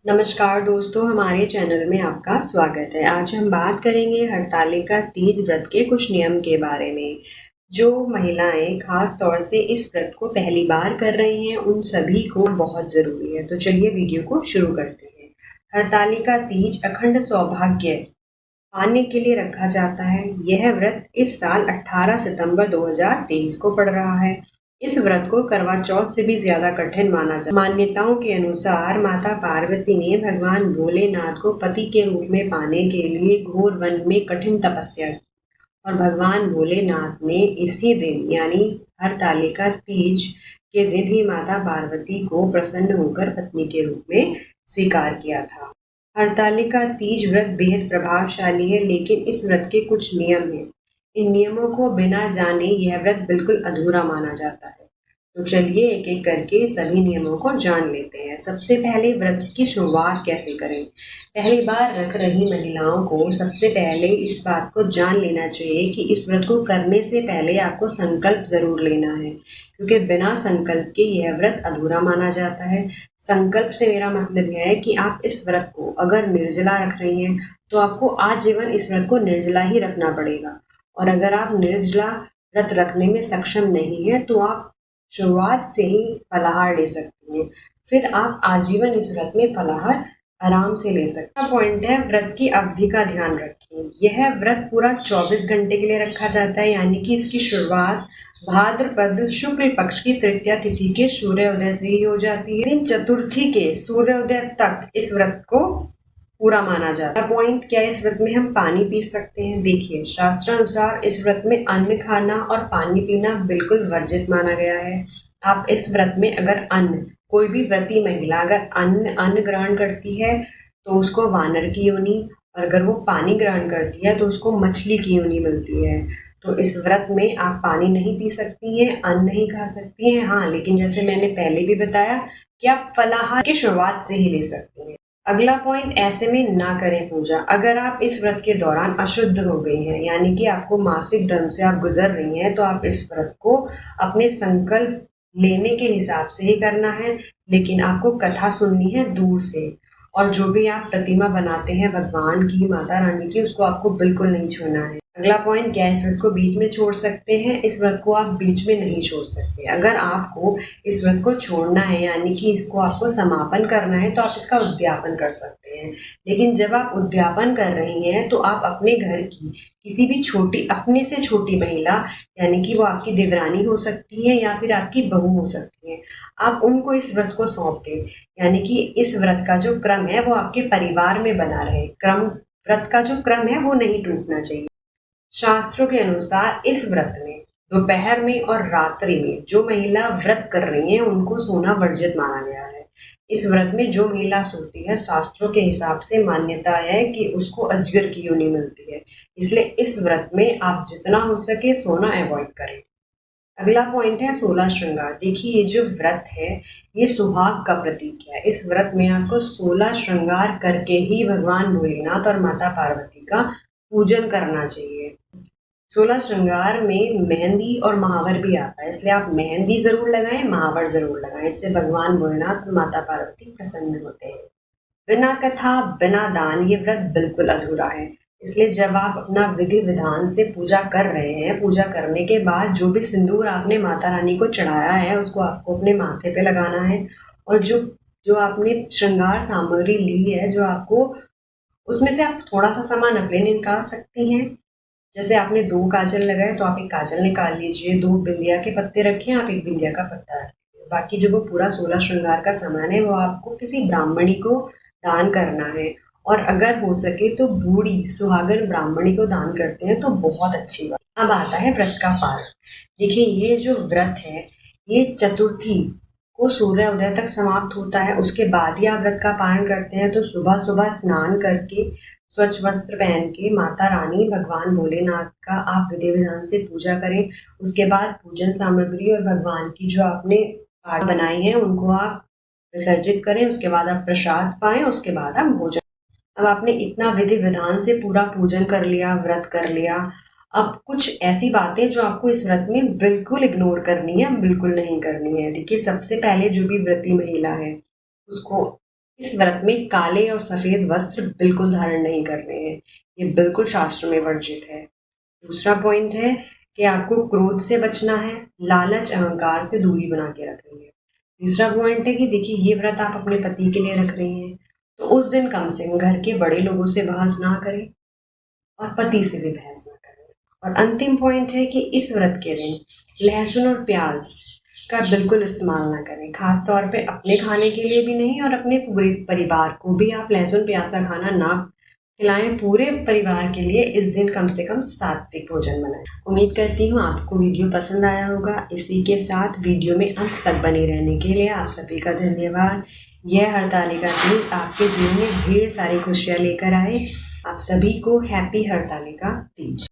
नमस्कार दोस्तों, हमारे चैनल में आपका स्वागत है। आज हम बात करेंगे हरतालिका तीज व्रत के कुछ नियम के बारे में। जो महिलाएं खास तौर से इस व्रत को पहली बार कर रही हैं, उन सभी को बहुत ज़रूरी है। तो चलिए वीडियो को शुरू करते हैं। हरतालिका तीज अखंड सौभाग्य पाने के लिए रखा जाता है। यह व्रत इस साल 18 सितंबर 2023 को पड़ रहा है। इस व्रत को करवा चौथ से भी ज्यादा कठिन माना जाता है। मान्यताओं के अनुसार माता पार्वती ने भगवान भोलेनाथ को पति के रूप में पाने के लिए घोर वन में कठिन तपस्या की और भगवान भोलेनाथ ने इसी दिन यानी हरतालिका तीज के दिन ही माता पार्वती को प्रसन्न होकर पत्नी के रूप में स्वीकार किया था। हरतालिका तीज व्रत बेहद प्रभावशाली है, लेकिन इस व्रत के कुछ नियम हैं। इन नियमों को बिना जाने यह व्रत बिल्कुल अधूरा माना जाता है। तो चलिए एक एक करके सभी नियमों को जान लेते हैं। सबसे पहले व्रत की शुरुआत कैसे करें। पहली बार रख रही महिलाओं को सबसे पहले इस बात को जान लेना चाहिए कि इस व्रत को करने से पहले आपको संकल्प जरूर लेना है, क्योंकि बिना संकल्प के यह व्रत अधूरा माना जाता है। संकल्प से मेरा मतलब यह है कि आप इस व्रत को अगर निर्जला रख रही हैं तो आपको आजीवन इस व्रत को निर्जला ही रखना पड़ेगा, और अगर आप निर्जला व्रत रखने में सक्षम नहीं है तो आप शुरुआत से ही फलाहार ले सकती हैं। फिर आप आजीवन इस व्रत में फलाहार आराम से ले सकते हैं। पॉइंट है, व्रत की अवधि का ध्यान रखें। यह व्रत पूरा 24 घंटे के लिए रखा जाता है, यानी कि इसकी शुरुआत भाद्रपद शुक्ल पक्ष की तृतीया तिथि के सूर्योदय से ही हो जाती है। दिन चतुर्थी के सूर्योदय तक इस व्रत को पूरा माना जाता है। पॉइंट क्या है, इस व्रत में हम पानी पी सकते हैं। देखिए, शास्त्रानुसार इस व्रत में अन्न खाना और पानी पीना बिल्कुल वर्जित माना गया है। आप इस व्रत में अगर अन्न, कोई भी व्रती महिला अगर अन्न ग्रहण करती है तो उसको वानर की योनि, और अगर वो पानी ग्रहण करती है तो उसको मछली की योनि मिलती है। तो इस व्रत में आप पानी नहीं पी सकती हैं, अन्न नहीं खा सकती हैं। हाँ, लेकिन जैसे मैंने पहले भी बताया कि आप फलाहार की शुरुआत से ही ले सकती हैं। अगला पॉइंट, ऐसे में ना करें पूजा। अगर आप इस व्रत के दौरान अशुद्ध हो गई हैं, यानी कि आपको मासिक धर्म से आप गुजर रही हैं, तो आप इस व्रत को अपने संकल्प लेने के हिसाब से ही करना है। लेकिन आपको कथा सुननी है दूर से, और जो भी आप प्रतिमा बनाते हैं भगवान की, माता रानी की, उसको आपको बिल्कुल नहीं छूना है। अगला पॉइंट क्या है, इस व्रत को बीच में छोड़ सकते हैं, इस व्रत को आप बीच में नहीं छोड़ सकते। अगर आपको इस व्रत को छोड़ना है, यानी कि इसको आपको समापन करना है, तो आप इसका उद्यापन कर सकते हैं। लेकिन जब आप उद्यापन कर रही हैं तो आप अपने घर की किसी भी छोटी, अपने से छोटी महिला, यानी कि वो आपकी देवरानी हो सकती है या फिर आपकी बहू हो सकती है, आप उनको इस व्रत को सौंप दें। यानी कि इस व्रत का जो क्रम है वो आपके परिवार में बना रहे। व्रत का जो क्रम है वो नहीं टूटना चाहिए। शास्त्रों के अनुसार इस व्रत में दोपहर में और रात्रि में जो महिला व्रत कर रही है उनको सोना वर्जित माना गया है। इस व्रत में जो महिला सोती है, शास्त्रों के हिसाब से मान्यता है कि उसको अजगर की योनि मिलती है। इसलिए इस व्रत में आप जितना हो सके सोना अवॉइड करें। अगला पॉइंट है 16 श्रृंगार। देखिए, ये जो व्रत है ये सुहाग का प्रतीक है। इस व्रत में आपको 16 श्रृंगार करके ही भगवान भोलेनाथ और माता पार्वती का पूजन करना चाहिए। 16 श्रृंगार में मेहंदी और महावर भी आता है, इसलिए आप मेहंदी जरूर लगाएं, महावर जरूर लगाएं। इससे भगवान भोलेनाथ और माता पार्वती प्रसन्न होते हैं। बिना कथा बिना दान ये व्रत बिल्कुल अधूरा है। इसलिए जब आप अपना विधि विधान से पूजा कर रहे हैं, पूजा करने के बाद जो भी सिंदूर आपने माता रानी को चढ़ाया है उसको आपको अपने माथे पे लगाना है। और जो जो आपने श्रृंगार सामग्री ली है, जो आपको, उसमें से आप थोड़ा सा सामान अपने निकाल सकती हैं। जैसे आपने 2 काजल लगाए तो आप एक काजल निकाल लीजिए, 2 बिंदिया के पत्ते रखें, आप एक बिंदिया का पत्ता रख लीजिए। बाकी जो वो पूरा 16 श्रृंगार का सामान है वो आपको किसी ब्राह्मणी को दान करना है। और अगर हो सके तो बूढ़ी सुहागन ब्राह्मणी को दान करते हैं तो बहुत अच्छी बात। अब आता है व्रत का पारण। देखिए, ये जो व्रत है ये चतुर्थी को सूर्योदय तक समाप्त होता है। उसके बाद ही आप व्रत का पारण करते हैं। तो सुबह सुबह स्नान करके, स्वच्छ वस्त्र पहन के माता रानी भगवान भोलेनाथ का आप विधि विधान से पूजा करें। उसके बाद पूजन सामग्री और भगवान की जो आपने आरती बनाई है उनको आप विसर्जित करें। उसके बाद आप प्रसाद पाएं, उसके बाद आप भोजन। अब आपने इतना विधि विधान से पूरा पूजन कर लिया, व्रत कर लिया, अब कुछ ऐसी बातें जो आपको इस व्रत में बिल्कुल इग्नोर करनी है, बिल्कुल नहीं करनी है। देखिए, सबसे पहले जो भी व्रती महिला है उसको इस व्रत में काले और सफेद वस्त्र बिल्कुल धारण नहीं करने हैं, ये बिल्कुल शास्त्र में वर्जित है। दूसरा पॉइंट है कि आपको क्रोध से बचना है, लालच अहंकार से दूरी बना के रखनी है। तीसरा पॉइंट है कि देखिए ये व्रत आप अपने पति के लिए रख रही हैं, तो उस दिन कम से कम घर के बड़े लोगों से बहस ना करें और पति से भी बहस ना करें। और अंतिम पॉइंट है कि इस व्रत के दिन लहसुन और प्याज का बिल्कुल इस्तेमाल ना करें, खास तौर पे अपने खाने के लिए भी नहीं और अपने पूरे परिवार को भी आप लहसुन प्याज का खाना ना खिलाएं। पूरे परिवार के लिए इस दिन कम से कम सात्विक भोजन बनाएं। उम्मीद करती हूँ आपको वीडियो पसंद आया होगा। इसी के साथ वीडियो में अंत तक बने रहने के लिए आप सभी का धन्यवाद। यह हरतालिका तीज आपके जीवन में ढेर सारी खुशियाँ लेकर आए। आप सभी को हैप्पी हरतालिका तीज।